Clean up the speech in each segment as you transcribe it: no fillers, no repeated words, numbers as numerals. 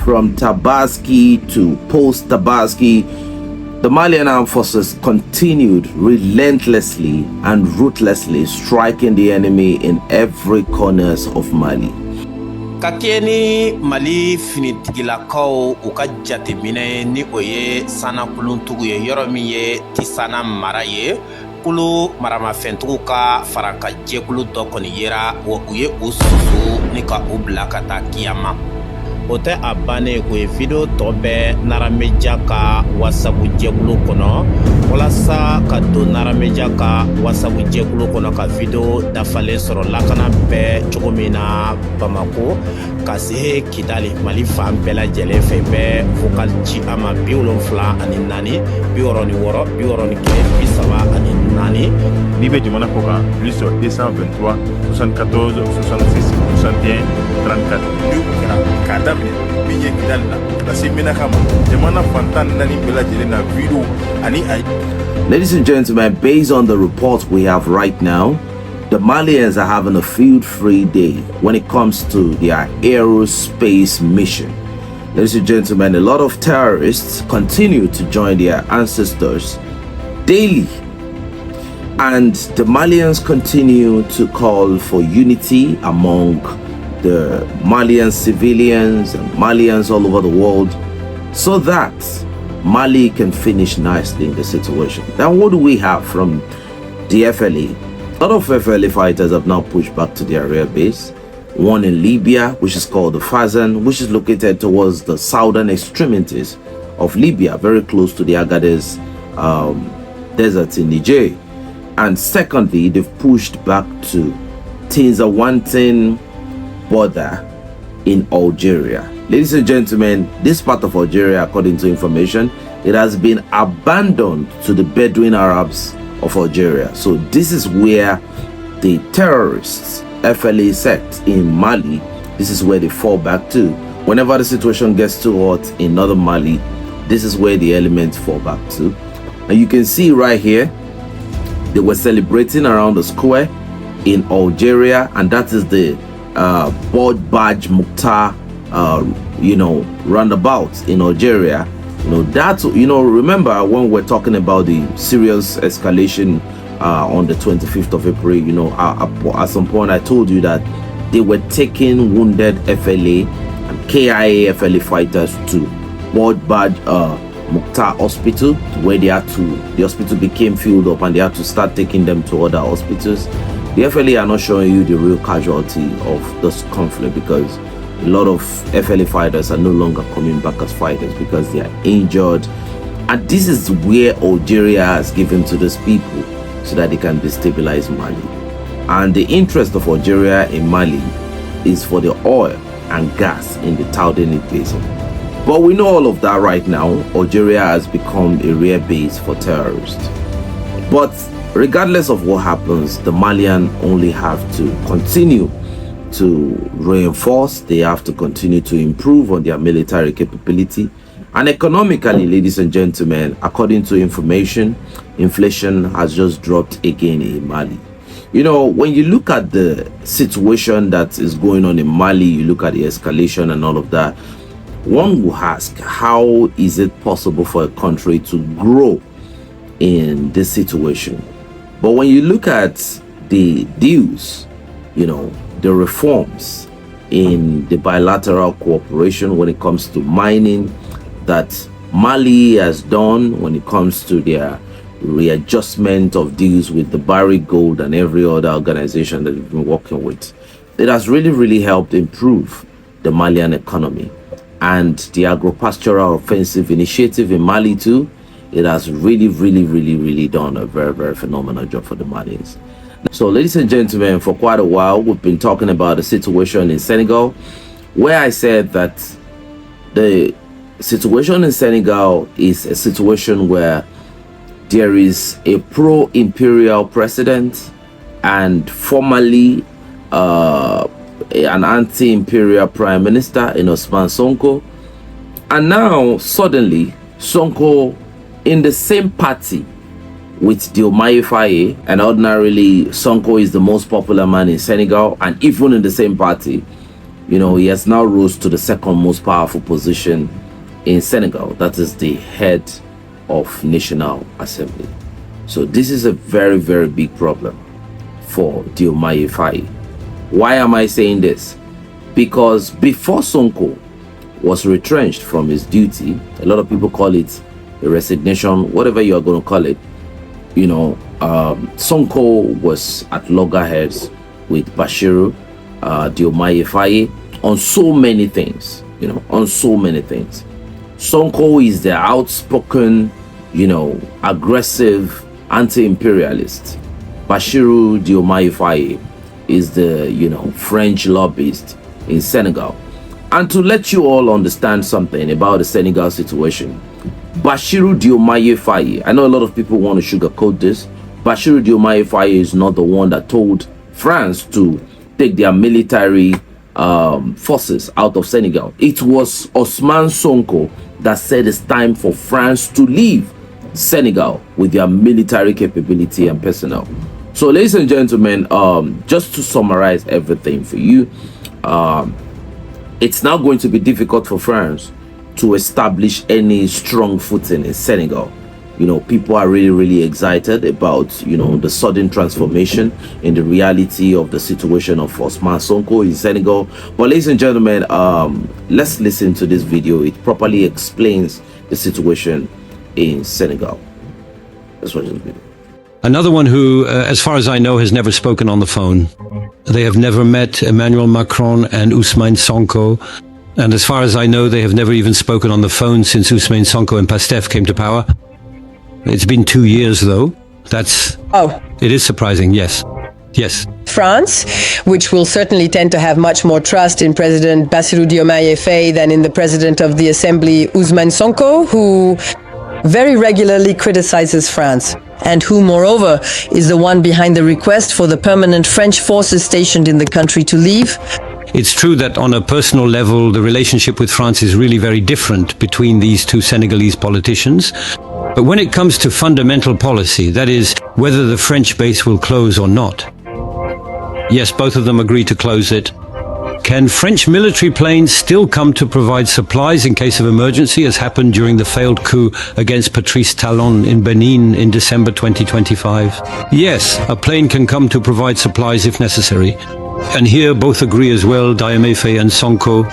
from Tabaski to post-Tabaski, the Malian armed forces continued relentlessly and ruthlessly striking the enemy in every corners of Mali. Kakieni Mali finitigilakaw u ka jateminɛ ni o ye sana kuluntugu ye yɔrɔ min ye Tisana mara ye kulu maramafɛntugu ka faraka jɛkulu dɔ kɔni yera wa u ye o susu ni ka o bila ka taa kiyama. O tɛ a bannen ko ye video tɔ bɛɛ Narameja ka WhatsApp jɛkulu kɔnɔ walasa ka don Narameja ka WhatsApp jɛkulu kɔnɔ ka video dafalen sɔrɔ lakana bɛɛ cogo min na Bamako ka se Kidali Mali fan bɛɛ lajɛlen fɛ bɛɛ vocal ci a ma 74 ani 4 66 61 34 n'i bɛ jamana kɔ kan plus 223 74 66 61 34 ni o kɛra k'a daminɛ min ye Kidali la ka se Menaka ma jamana fantan naani bɛɛ lajɛlen na video ani a. Ladies and gentlemen, based on the report we have right now, the Malians are having a field-free day when it comes to their aerospace mission. Ladies and gentlemen, a lot of terrorists continue to join their ancestors daily, and the Malians continue to call for unity among the Malian civilians and Malians all over the world so that Mali can finish nicely in the situation. Now, what do we have from the FLA? A lot of FLA fighters have now pushed back to their rear base. One in Libya, which is called the Fazan, which is located towards the southern extremities of Libya, very close to the Agadez desert in Niger. And secondly, they've pushed back to Tinzawatene border in Algeria. Ladies and gentlemen, this part of Algeria, according to information, it has been abandoned to the Bedouin Arabs of Algeria. So this is where the terrorists, FLA sect in Mali, this is where they fall back to. Whenever the situation gets too hot in northern Mali, this is where the elements fall back to. And you can see right here, they were celebrating around the square in Algeria, and that is the Bod Badj Mukhtar roundabout in Algeria. Remember when we're talking about the serious escalation on the 25th of April, at some point I told you that they were taking wounded FLA and KIA FLA fighters to Bod Badj Mukhtar Hospital, where the hospital became filled up and they had to start taking them to other hospitals. The FLA are not showing you the real casualty of this conflict because a lot of FLA fighters are no longer coming back as fighters because they are injured. And this is where Algeria has given to these people so that they can destabilize Mali. And the interest of Algeria in Mali is for the oil and gas in the Taudenid Basin. But we know all of that right now. Algeria has become a rare base for terrorists. But regardless of what happens, the Malian only have to continue to reinforce. They have to continue to improve on their military capability. And economically, ladies and gentlemen, according to information, inflation has just dropped again in Mali. When you look at the situation that is going on in Mali, you look at the escalation and all of that, one will ask, how is it possible for a country to grow in this situation? But when you look at the deals, the reforms in the bilateral cooperation when it comes to mining that Mali has done, when it comes to their readjustment of deals with the Barrick Gold and every other organization that we've been working with, it has really, really helped improve the Malian economy. And the agro-pastoral offensive initiative in Mali too, it has really, really, really, really done a very, very phenomenal job for the Malians. So, ladies and gentlemen, for quite a while, we've been talking about the situation in Senegal, where I said that the situation in Senegal is a situation where there is a pro-imperial president and formerly an anti-imperial prime minister in Ousmane Sonko, and now suddenly Sonko in the same party with Diomaye Faye, and ordinarily Sonko is the most popular man in Senegal, and even in the same party You know, he has now rose to the second most powerful position in Senegal, that is the head of National Assembly. So this is a very, very big problem for Diomaye Faye. Why am I saying this? Because before Sonko was retrenched from his duty, a lot of people call it a resignation, whatever you are going to call it, you know, Sonko was at loggerheads with Bassirou, Diomaye Faye on so many things, you know, on so many things. Sonko is the outspoken, you know, aggressive anti-imperialist. Bassirou Diomaye Faye is the, you know, French lobbyist in Senegal. And to let you all understand something about the Senegal situation, Bassirou Diomaye Faye, I know a lot of people want to sugarcoat this. Bassirou Diomaye Faye is not the one that told France to take their military forces out of Senegal. It was Ousmane Sonko that said it's time for France to leave Senegal with their military capability and personnel. So, ladies and gentlemen, just to summarize everything for you, it's now going to be difficult for France to establish any strong footing in Senegal. You know, people are really, really excited about, you know, the sudden transformation in the reality of the situation of Ousmane Sonko in Senegal. But ladies and gentlemen, let's listen to this video. It properly explains the situation in Senegal. Let's watch this video. Another one who, as far as I know, has never spoken on the phone. They have never met Emmanuel Macron and Ousmane Sonko. And as far as I know, they have never even spoken on the phone since Ousmane Sonko and Pastef came to power. It's been 2 years, though. It is surprising, yes. Yes. France, which will certainly tend to have much more trust in President Bassirou Diomaye Faye than in the President of the Assembly, Ousmane Sonko, who very regularly criticizes France, and who, moreover, is the one behind the request for the permanent French forces stationed in the country to leave. It's true that on a personal level, the relationship with France is really very different between these two Senegalese politicians. But when it comes to fundamental policy, that is, whether the French base will close or not, yes, both of them agree to close it. Can French military planes still come to provide supplies in case of emergency, as happened during the failed coup against Patrice Talon in Benin in December 2025? Yes, a plane can come to provide supplies if necessary. And here both agree as well, Diomaye Faye and Sonko.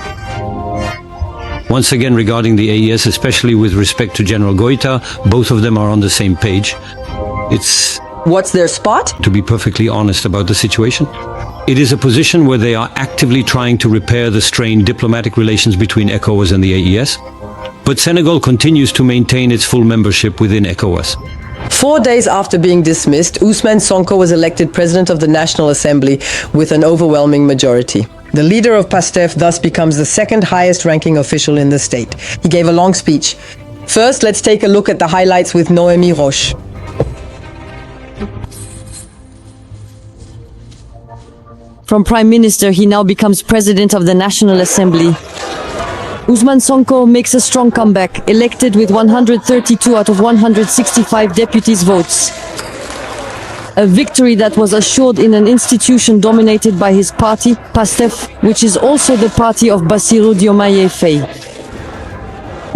Once again, regarding the AES, especially with respect to General Goïta, both of them are on the same page. What's their spot? To be perfectly honest about the situation, it is a position where they are actively trying to repair the strained diplomatic relations between ECOWAS and the AES. But Senegal continues to maintain its full membership within ECOWAS. 4 days after being dismissed, Ousmane Sonko was elected President of the National Assembly with an overwhelming majority. The leader of Pastef thus becomes the second highest ranking official in the state. He gave a long speech. First, let's take a look at the highlights with Noémie Roche. From Prime Minister, he now becomes President of the National Assembly. Ousmane Sonko makes a strong comeback, elected with 132 out of 165 deputies' votes. A victory that was assured in an institution dominated by his party, Pastef, which is also the party of Bassirou Diomaye Faye.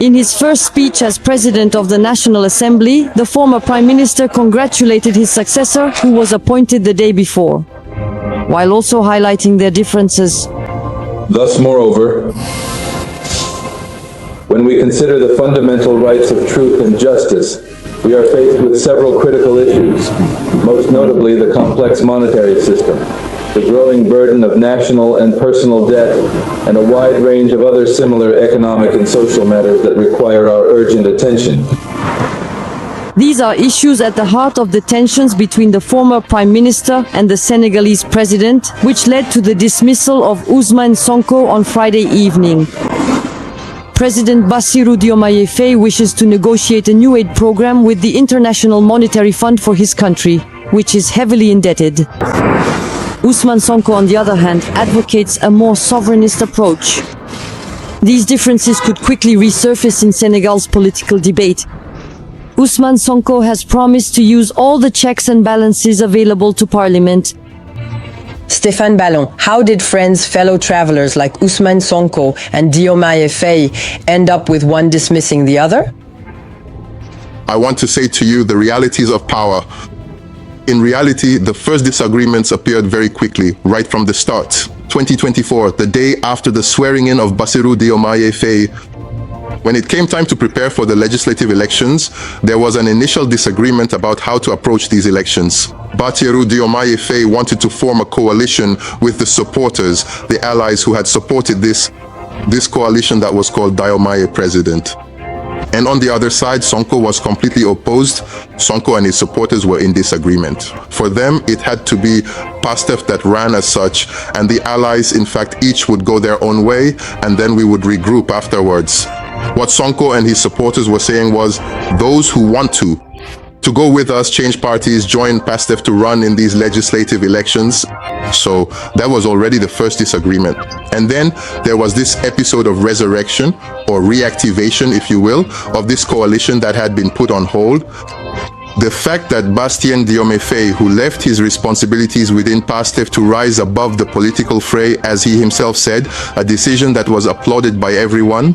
In his first speech as President of the National Assembly, the former Prime Minister congratulated his successor, who was appointed the day before, while also highlighting their differences. Thus, moreover, when we consider the fundamental rights of truth and justice, we are faced with several critical issues, most notably the complex monetary system, the growing burden of national and personal debt, and a wide range of other similar economic and social matters that require our urgent attention. These are issues at the heart of the tensions between the former Prime Minister and the Senegalese President, which led to the dismissal of Ousmane Sonko on Friday evening. President Bassirou Diomaye Faye wishes to negotiate a new aid program with the International Monetary Fund for his country, which is heavily indebted. Ousmane Sonko, on the other hand, advocates a more sovereignist approach. These differences could quickly resurface in Senegal's political debate. Ousmane Sonko has promised to use all the checks and balances available to Parliament. Stéphane Ballon, how did friends, fellow travelers like Ousmane Sonko and Diomaye Faye end up with one dismissing the other? I want to say to you the realities of power. In reality, the first disagreements appeared very quickly, right from the start. 2024, the day after the swearing in of Bassirou Diomaye Faye. When it came time to prepare for the legislative elections, there was an initial disagreement about how to approach these elections. Bassirou Diomaye Faye wanted to form a coalition with the supporters, the allies who had supported this coalition that was called Diomaye President. And on the other side, Sonko was completely opposed. Sonko and his supporters were in disagreement. For them, it had to be PASTEF that ran as such, and the allies, in fact, each would go their own way, and then we would regroup afterwards. What Sonko and his supporters were saying was, those who want to go with us, change parties, join PASTEF to run in these legislative elections. So that was already the first disagreement. And then there was this episode of resurrection or reactivation, if you will, of this coalition that had been put on hold. The fact that Bastien Diomaye Faye, who left his responsibilities within PASTEF to rise above the political fray, as he himself said, a decision that was applauded by everyone.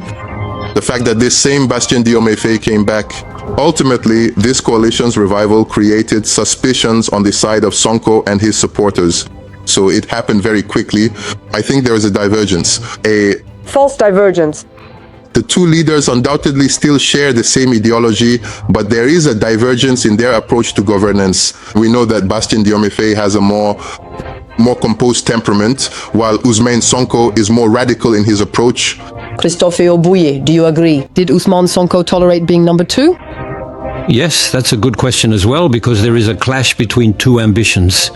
The fact that this same Bastien Diomaye Faye came back. Ultimately, this coalition's revival created suspicions on the side of Sonko and his supporters. So it happened very quickly. I think there is a divergence. A false divergence. The two leaders undoubtedly still share the same ideology, but there is a divergence in their approach to governance. We know that Bastien Diomaye Faye has a more composed temperament, while Ousmane Sonko is more radical in his approach. Christophe Obouye, do you agree? Did Ousmane Sonko tolerate being number two? Yes, that's a good question as well, because there is a clash between two ambitions.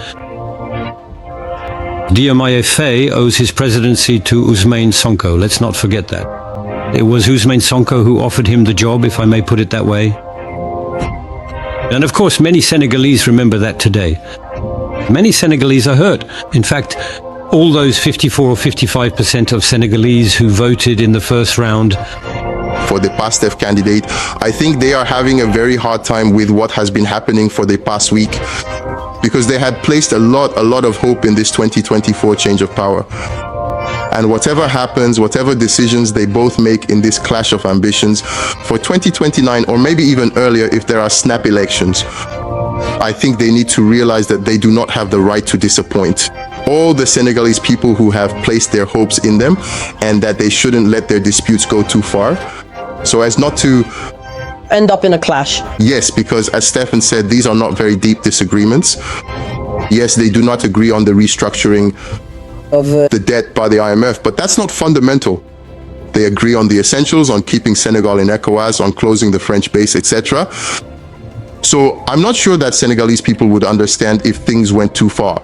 Diomaye Faye owes his presidency to Ousmane Sonko. Let's not forget that. It was Ousmane Sonko who offered him the job, if I may put it that way. And of course, many Senegalese remember that today. Many Senegalese are hurt. In fact, all those 54 or 55% of Senegalese who voted in the first round for the PASTEF candidate, I think they are having a very hard time with what has been happening for the past week, because they had placed a lot of hope in this 2024 change of power. And whatever happens, whatever decisions they both make in this clash of ambitions, for 2029 or maybe even earlier if there are snap elections, I think they need to realize that they do not have the right to disappoint all the Senegalese people who have placed their hopes in them, and that they shouldn't let their disputes go too far, so as not to end up in a clash. Yes, because as Stefan said, these are not very deep disagreements. Yes, they do not agree on the restructuring of the debt by the IMF, but that's not fundamental. They agree on the essentials, on keeping Senegal in ECOWAS, on closing the French base, etc. So I'm not sure that Senegalese people would understand if things went too far.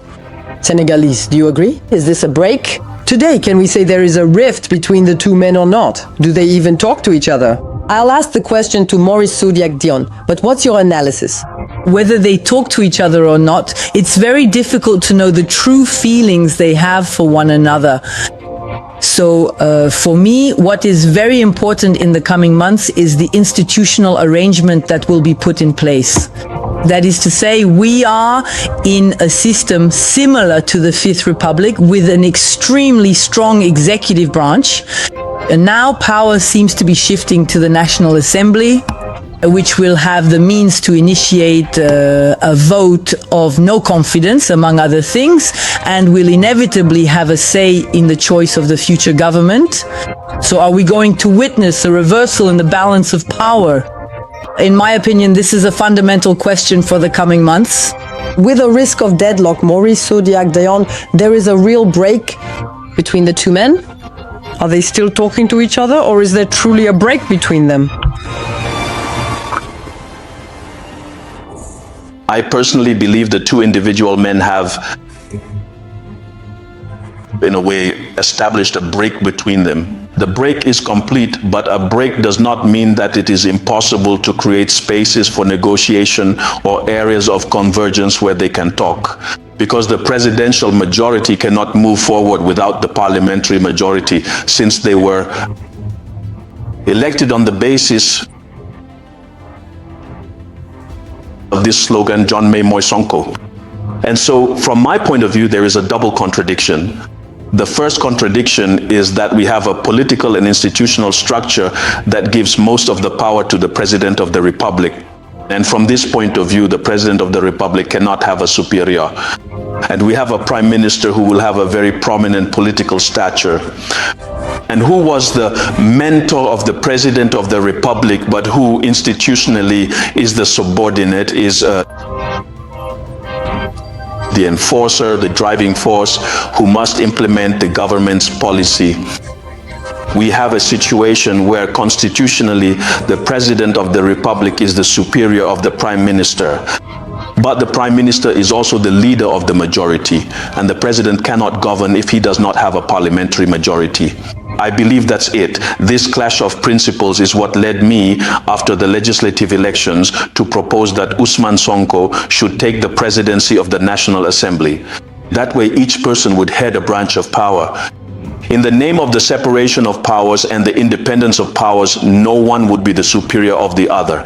Senegalese, do you agree? Is this a break? Today, can we say there is a rift between the two men or not? Do they even talk to each other? I'll ask the question to Maurice Soudiak-Dion, but what's your analysis? Whether they talk to each other or not, it's very difficult to know the true feelings they have for one another. So for me, what is very important in the coming months is the institutional arrangement that will be put in place. That is to say, we are in a system similar to the Fifth Republic with an extremely strong executive branch. And now power seems to be shifting to the National Assembly, which will have the means to initiate a vote of no confidence, among other things, and will inevitably have a say in the choice of the future government. So are we going to witness a reversal in the balance of power? In my opinion, this is a fundamental question for the coming months. With a risk of deadlock, Maurice Soudiak-Dion, there is a real break between the two men? Are they still talking to each other, or is there truly a break between them? I personally believe the two individual men have, in a way, established a break between them. The break is complete, but a break does not mean that it is impossible to create spaces for negotiation or areas of convergence where they can talk. Because the presidential majority cannot move forward without the parliamentary majority, since they were elected on the basis of this slogan, John May Moy Sonko. And so from my point of view, there is a double contradiction. The first contradiction is that we have a political and institutional structure that gives most of the power to the President of the Republic. And from this point of view, the President of the Republic cannot have a superior. And we have a Prime Minister who will have a very prominent political stature. And who was the mentor of the President of the Republic, but who institutionally is the subordinate, is the enforcer, the driving force, who must implement the government's policy. We have a situation where constitutionally the President of the Republic is the superior of the Prime Minister. But the Prime Minister is also the leader of the majority, and the President cannot govern if he does not have a parliamentary majority. I believe that's it. This clash of principles is what led me, after the legislative elections, to propose that Ousmane Sonko should take the presidency of the National Assembly. That way each person would head a branch of power. In the name of the separation of powers and the independence of powers, no one would be the superior of the other.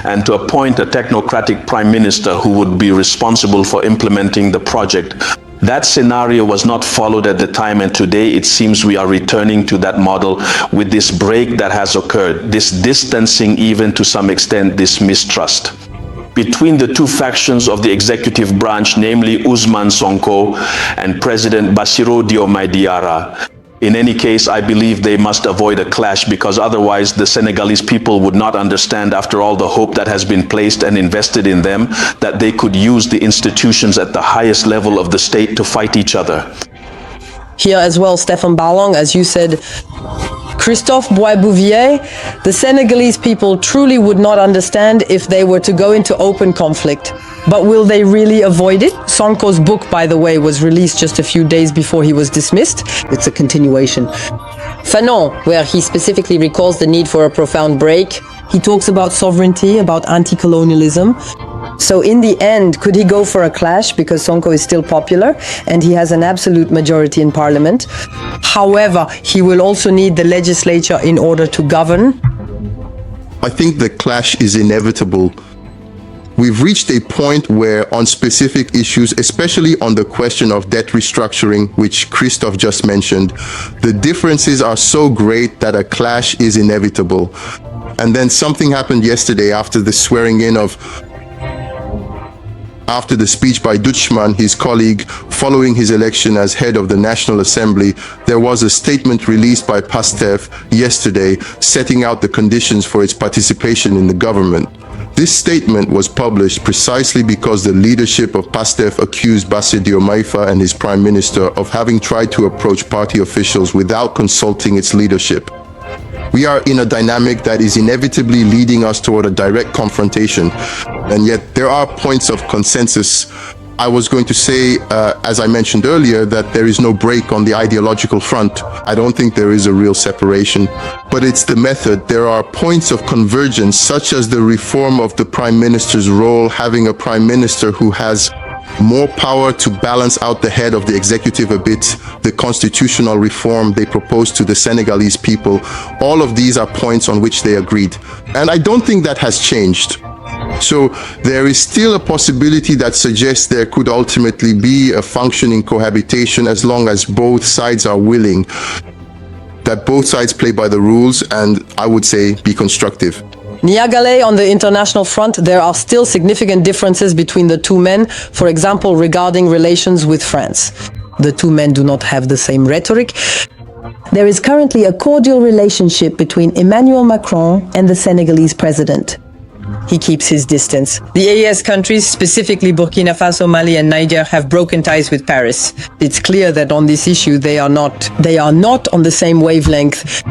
And to appoint a technocratic prime minister who would be responsible for implementing the project, that scenario was not followed at the time, and today it seems we are returning to that model with this break that has occurred, this distancing, even to some extent, this mistrust between the two factions of the executive branch, namely Ousmane Sonko and President Bassirou Diomaye Diarra. In any case, I believe they must avoid a clash, because otherwise the Senegalese people would not understand, after all the hope that has been placed and invested in them, that they could use the institutions at the highest level of the state to fight each other. Here as well, Stefan Balong, as you said, Christophe Bois-Bouvier, the Senegalese people truly would not understand if they were to go into open conflict. But will they really avoid it? Sonko's book, by the way, was released just a few days before he was dismissed. It's a continuation. Fanon, where he specifically recalls the need for a profound break. He talks about sovereignty, about anti-colonialism. So in the end, could he go for a clash, because Sonko is still popular and he has an absolute majority in parliament? However, he will also need the legislature in order to govern. I think the clash is inevitable. We've reached a point where on specific issues, especially on the question of debt restructuring, which Christophe just mentioned, the differences are so great that a clash is inevitable. And then something happened yesterday after the swearing in of After the speech by Dutschman, his colleague, following his election as head of the National Assembly, there was a statement released by PASTEF yesterday setting out the conditions for its participation in the government. This statement was published precisely because the leadership of PASTEF accused Bassirou Diomaye and his prime minister of having tried to approach party officials without consulting its leadership. We are in a dynamic that is inevitably leading us toward a direct confrontation, and yet there are points of consensus. I was going to say, as I mentioned earlier, that there is no break on the ideological front. I don't think there is a real separation, but it's the method. There are points of convergence, such as the reform of the prime minister's role, having a prime minister who has more power to balance out the head of the executive a bit, the constitutional reform they proposed to the Senegalese people. All of these are points on which they agreed. And I don't think that has changed. So there is still a possibility that suggests there could ultimately be a functioning cohabitation as long as both sides are willing, that both sides play by the rules and, I would say, be constructive. Niagale, on the international front, there are still significant differences between the two men, for example, regarding relations with France. The two men do not have the same rhetoric. There is currently a cordial relationship between Emmanuel Macron and the Senegalese president. He keeps his distance. The AES countries, specifically Burkina Faso, Mali and Niger, have broken ties with Paris. It's clear that on this issue they are not on the same wavelength.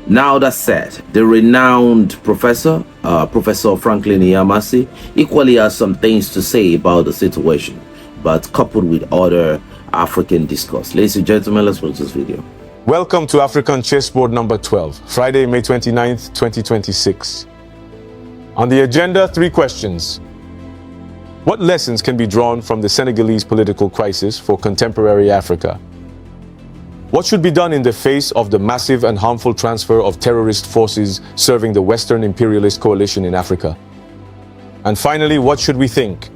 Now that said, the renowned Professor Franklin Iyamasi equally has some things to say about the situation, but coupled with other African discourse. Ladies and gentlemen, let's watch this video. Welcome to African Chessboard number 12, Friday, May 29th, 2026. On the agenda, 3 questions. What lessons can be drawn from the Senegalese political crisis for contemporary Africa? What should be done in the face of the massive and harmful transfer of terrorist forces serving the Western imperialist coalition in Africa? And finally, what should we think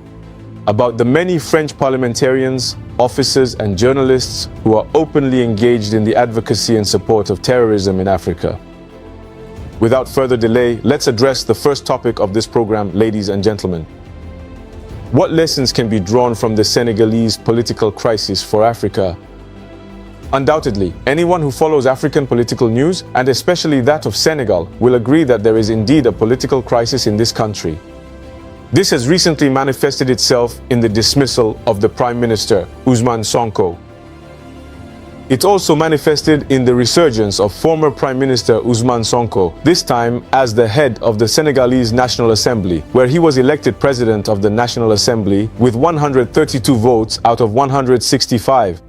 about the many French parliamentarians, officers, and journalists who are openly engaged in the advocacy and support of terrorism in Africa. Without further delay, let's address the first topic of this program, ladies and gentlemen. What lessons can be drawn from the Senegalese political crisis for Africa? Undoubtedly, anyone who follows African political news, and especially that of Senegal, will agree that there is indeed a political crisis in this country. This has recently manifested itself in the dismissal of the Prime Minister, Ousmane Sonko. It also manifested in the resurgence of former Prime Minister Ousmane Sonko, this time as the head of the Senegalese National Assembly, where he was elected President of the National Assembly with 132 votes out of 165.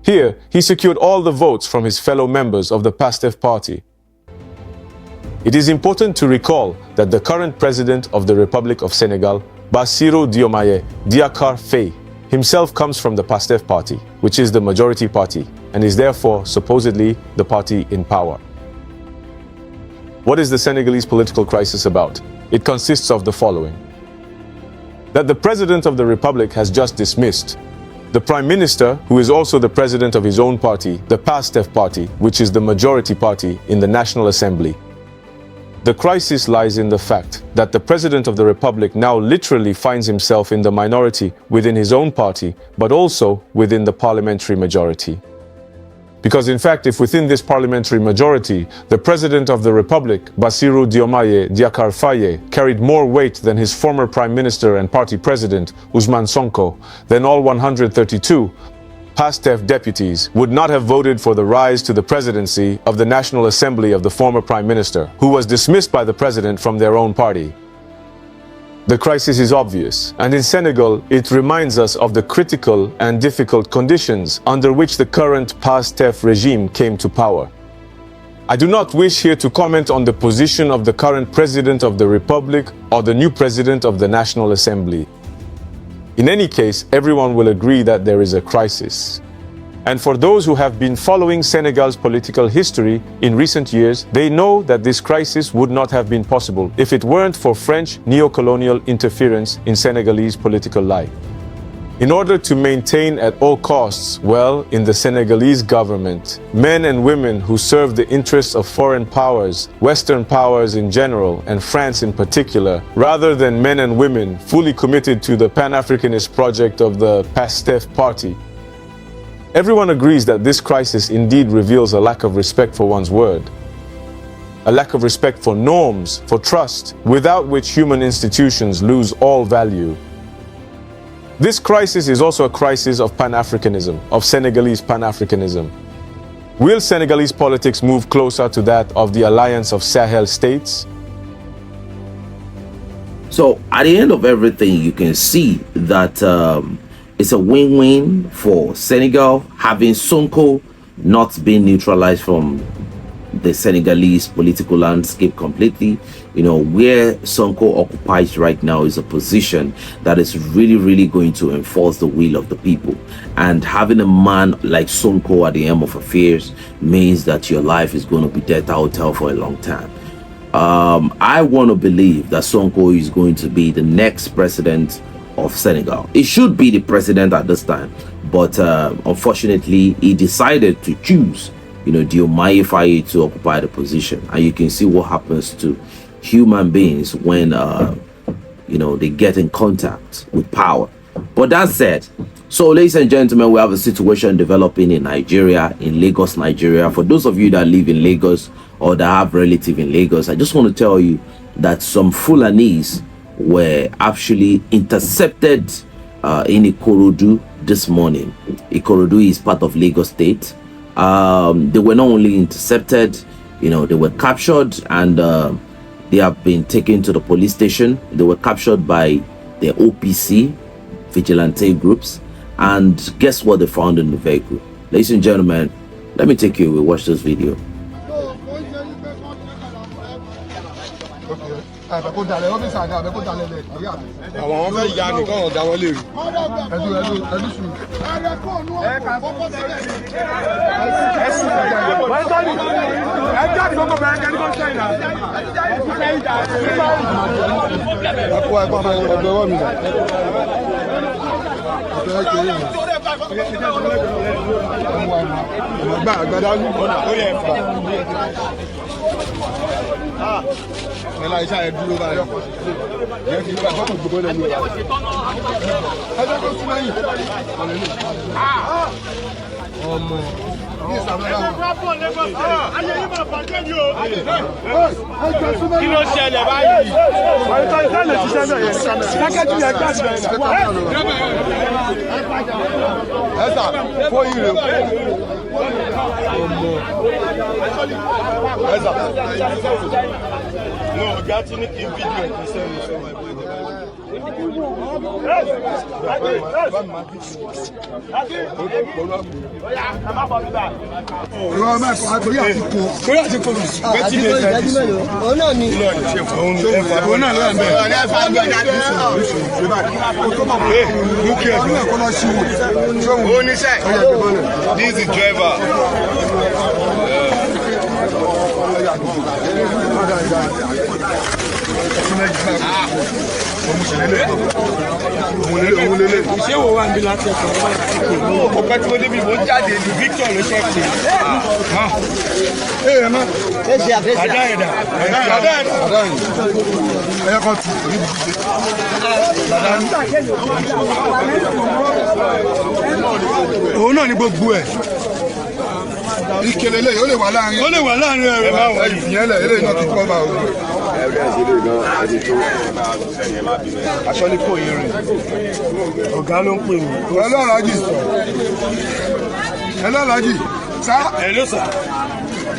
Here, he secured all the votes from his fellow members of the PASTEF party. It is important to recall that the current President of the Republic of Senegal, Bassirou Diomaye Diakhar Faye, himself comes from the PASTEF party, which is the majority party, and is therefore supposedly the party in power. What is the Senegalese political crisis about? It consists of the following. That the President of the Republic has just dismissed the Prime Minister, who is also the President of his own party, the PASTEF party, which is the majority party in the National Assembly. The crisis lies in the fact that the President of the Republic now literally finds himself in the minority within his own party, but also within the parliamentary majority. Because in fact, if within this parliamentary majority, the President of the Republic, Bassirou Diomaye Diakhar Faye, carried more weight than his former Prime Minister and party President, Ousmane Sonko, then all 132 PASTEF deputies would not have voted for the rise to the presidency of the National Assembly of the former Prime Minister, who was dismissed by the President from their own party. The crisis is obvious, and in Senegal, it reminds us of the critical and difficult conditions under which the current PASTEF regime came to power. I do not wish here to comment on the position of the current President of the Republic or the new President of the National Assembly. In any case, everyone will agree that there is a crisis. And for those who have been following Senegal's political history in recent years, they know that this crisis would not have been possible if it weren't for French neo-colonial interference in Senegalese political life. In order to maintain at all costs, in the Senegalese government, men and women who serve the interests of foreign powers, Western powers in general, and France in particular, rather than men and women fully committed to the Pan-Africanist project of the PASTEF party. Everyone agrees that this crisis indeed reveals a lack of respect for one's word, a lack of respect for norms, for trust, without which human institutions lose all value. This crisis is also a crisis of Pan-Africanism, of Senegalese Pan-Africanism. Will Senegalese politics move closer to that of the alliance of Sahel states? So at the end of everything, you can see that it's a win-win for Senegal, having Sonko not being neutralized from the Senegalese political landscape completely. You know, where Sonko occupies right now is a position that is really going to enforce the will of the people. And having a man like Sonko at the helm of affairs means that your life is going to be dead hotel for a long time. I want to believe that Sonko is going to be the next president of Senegal. He should be the president at this time, but unfortunately he decided to choose Diomaye Faye to occupy the position. And you can see what happens to human beings when they get in contact with power. But that said, so ladies and gentlemen, we have a situation developing in Nigeria, in Lagos, Nigeria. For those of you that live in Lagos or that have relatives in Lagos, I just want to tell you that some Fulanis were actually intercepted in Ikorodu this morning. Ikorodu is part of Lagos State. They were not only intercepted, they were captured, and they have been taken to the police station. They were captured by the OPC vigilante groups, and guess what they found in the vehicle? Ladies and gentlemen, let me take you away. Watch this video. Kí ló ṣẹlẹ̀ báyìí? This is driver. Ṣé wo wá ń bí láti ẹ̀kọ́ ọ̀pẹ́ tí mo débi mo ń jáde ní Victor ló ṣọ́ọ̀tì. Àdáyẹ̀dà. Ẹ̀yẹ́kọ́ tù. Òun náà ni gbogbo ẹ̀. Ìkèlè lè ó lè wà láàrin. Ó lè wà láàrin ẹ̀rẹ̀ máa wọ̀. Ìyẹn lẹ̀ eléyìí náà ti kọ́ bá òun. Aṣọ ní kò yín rìn. Ọ̀gá ló ń pè mí. Ẹlọ́rajì. Ẹlọ́rajì. Sá. Hello sir.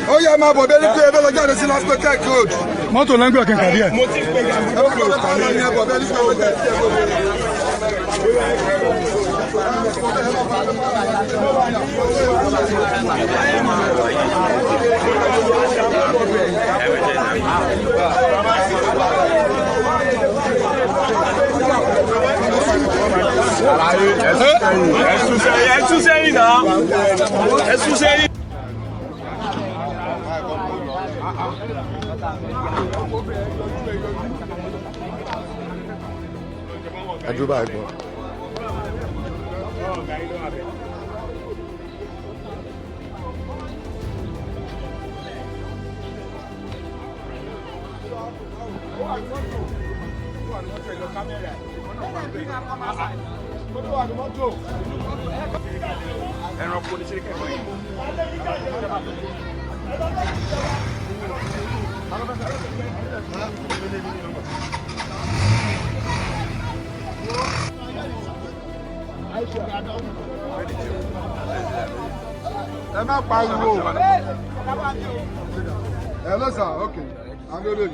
Ó yẹ máa bọ̀ bẹ́ẹ̀ ní pé ẹ fẹ́ lọ jáde sí last tech road. Mọ́tò ló ń gbé ọ̀kẹ́ kàdí ẹ̀. Mo ti pè é. Ẹ bọ̀ bẹ́ẹ̀ ní pé ẹ fẹ́ lọ jáde sí ẹ má pariwo. Hello sir, okay. I'm ready.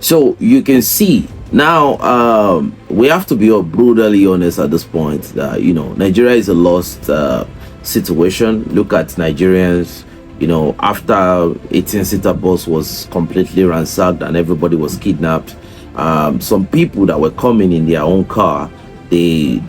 So you can see now, we have to be brutally honest at this point that, you know, Nigeria is a lost situation. Look at Nigerians, you know, after 18-seater bus was completely ransacked and everybody was kidnapped. Some people that were coming in their own car, they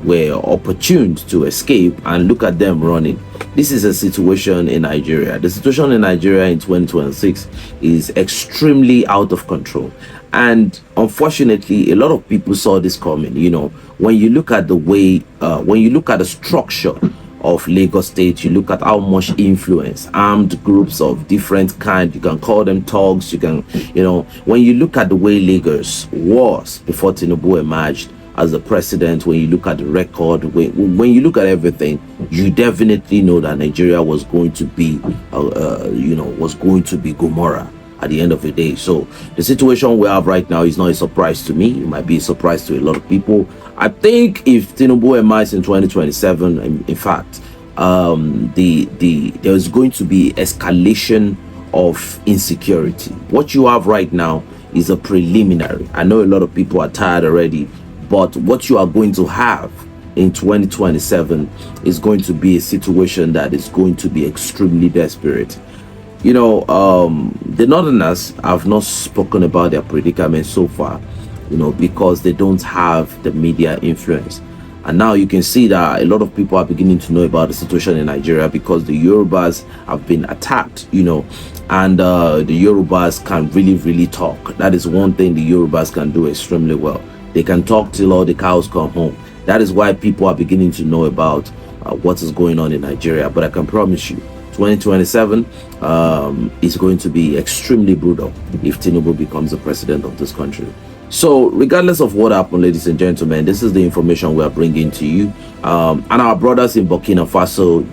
were opportune to escape, and look at them running. This is a situation in Nigeria. The situation in Nigeria in 2026 is extremely out of control, and unfortunately a lot of people saw this coming. You know, when you look at the way when you look at the structure of Lagos State, you look at how much influence armed groups of different kind, you can call them thugs, you can, you know, when you look at the way Lagos was before Tinubu emerged as the president, when you look at the record, when you look at everything, you definitely know that Nigeria was going to be you know, was going to be Gomorrah at the end of the day. So the situation we have right now is not a surprise to me. It might be a surprise to a lot of people. I think if Tinubu emerges in 2027, in fact, there's going to be escalation of insecurity. What you have right now is a preliminary. I know a lot of people are tired already, but what you are going to have in 2027 is going to be a situation that is going to be extremely desperate. You know, the Northerners have not spoken about their predicament so far, you know, because they don't have the media influence. And now you can see that a lot of people are beginning to know about the situation in Nigeria because the Yorubas have been attacked, you know, and the Yorubas can really talk. That is one thing the Yorubas can do extremely well. They can talk till all the cows come home. That is why people are beginning to know about what is going on in Nigeria. But I can promise you, 2027 is going to be extremely brutal if Tinubu becomes the president of this country. So regardless of what happened, ladies and gentlemen, this is the information we are bringing to you. And our brothers in Burkina Faso,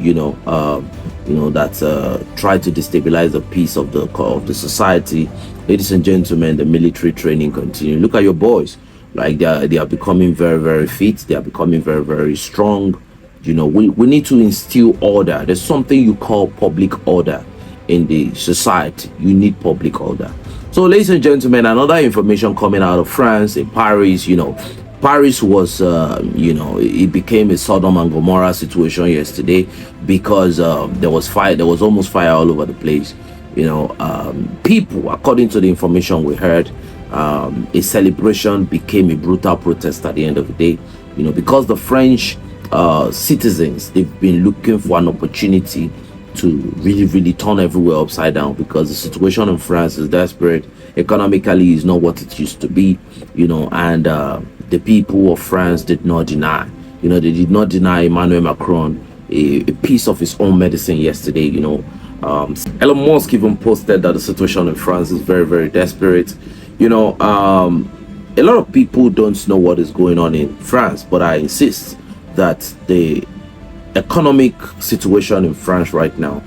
that try to destabilize the peace of the society. Ladies and gentlemen, the military training continues. Look at your boys. Like they are becoming very fit. They are becoming very strong. You know, we need to instill order. There's something you call public order in the society. You need public order. So, ladies and gentlemen, another information coming out of France, in Paris. You know, Paris was, it became a Sodom and Gomorrah situation yesterday because there was fire. There was almost fire all over the place. You know, people, according to the information we heard, a celebration became a brutal protest at the end of the day. You know, because the French citizens, they've been looking for an opportunity to really turn everywhere upside down because the situation in France is desperate. Economically is not what it used to be, you know, and the people of France did not deny, you know, they did not deny Emmanuel Macron a piece of his own medicine yesterday. You know, Elon Musk even posted that the situation in France is very desperate. You know, a lot of people don't know what is going on in France, but I insist that the economic situation in France right now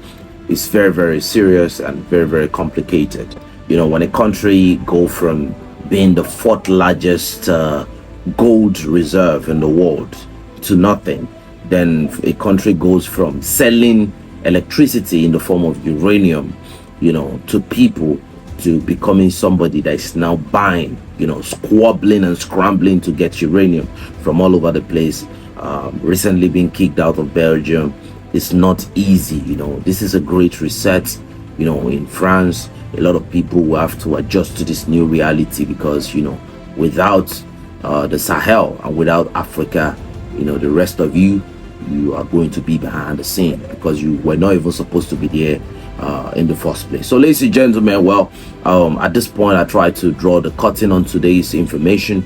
is very serious and very complicated. You know, when a country go from being the fourth largest gold reserve in the world to nothing, then a country goes from selling electricity in the form of uranium, you know, to people, to becoming somebody that is now buying, you know, squabbling and scrambling to get uranium from all over the place. Recently being kicked out of Belgium. It's not easy, you know. This is a great reset, you know. In France, a lot of people will have to adjust to this new reality because, you know, without the Sahel and without Africa, you know, the rest of you are going to be behind the scene because you were not even supposed to be there in the first place. So, ladies and gentlemen, well, at this point I try to draw the curtain on today's information.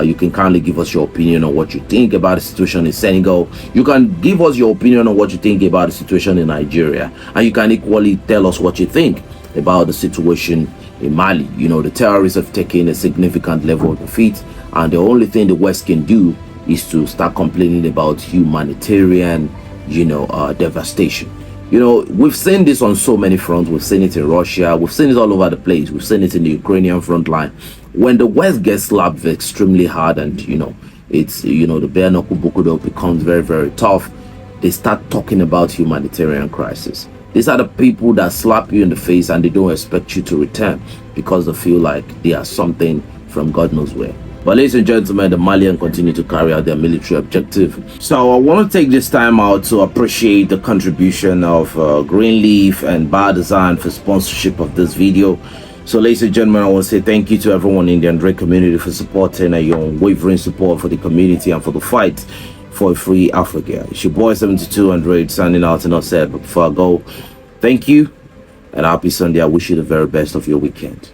You can kindly give us your opinion on what you think about the situation in Senegal. You can give us your opinion on what you think about the situation in Nigeria, and you can equally tell us what you think about the situation in Mali. You know, the terrorists have taken a significant level of defeat, and the only thing the West can do is to start complaining about humanitarian, you know, devastation. You know, we've seen this on so many fronts. We've seen it in Russia. We've seen it all over the place. We've seen it in the Ukrainian front line. When the West gets slapped extremely hard and, you know, it's, you know, the bare knuckle bukudo becomes very tough, they start talking about humanitarian crisis. These are the people that slap you in the face and they don't expect you to return because they feel like they are something from God knows where. But ladies and gentlemen, the Malians continue to carry out their military objective. So I want to take this time out to appreciate the contribution of Greenleaf and Bar Design for sponsorship of this video. So ladies and gentlemen, I want to say thank you to everyone in the Andre community for supporting your unwavering support for the community and for the fight for a free Africa. It's your boy 72 Andre signing out, and I said, but before I go, thank you and happy Sunday. I wish you the very best of your weekend.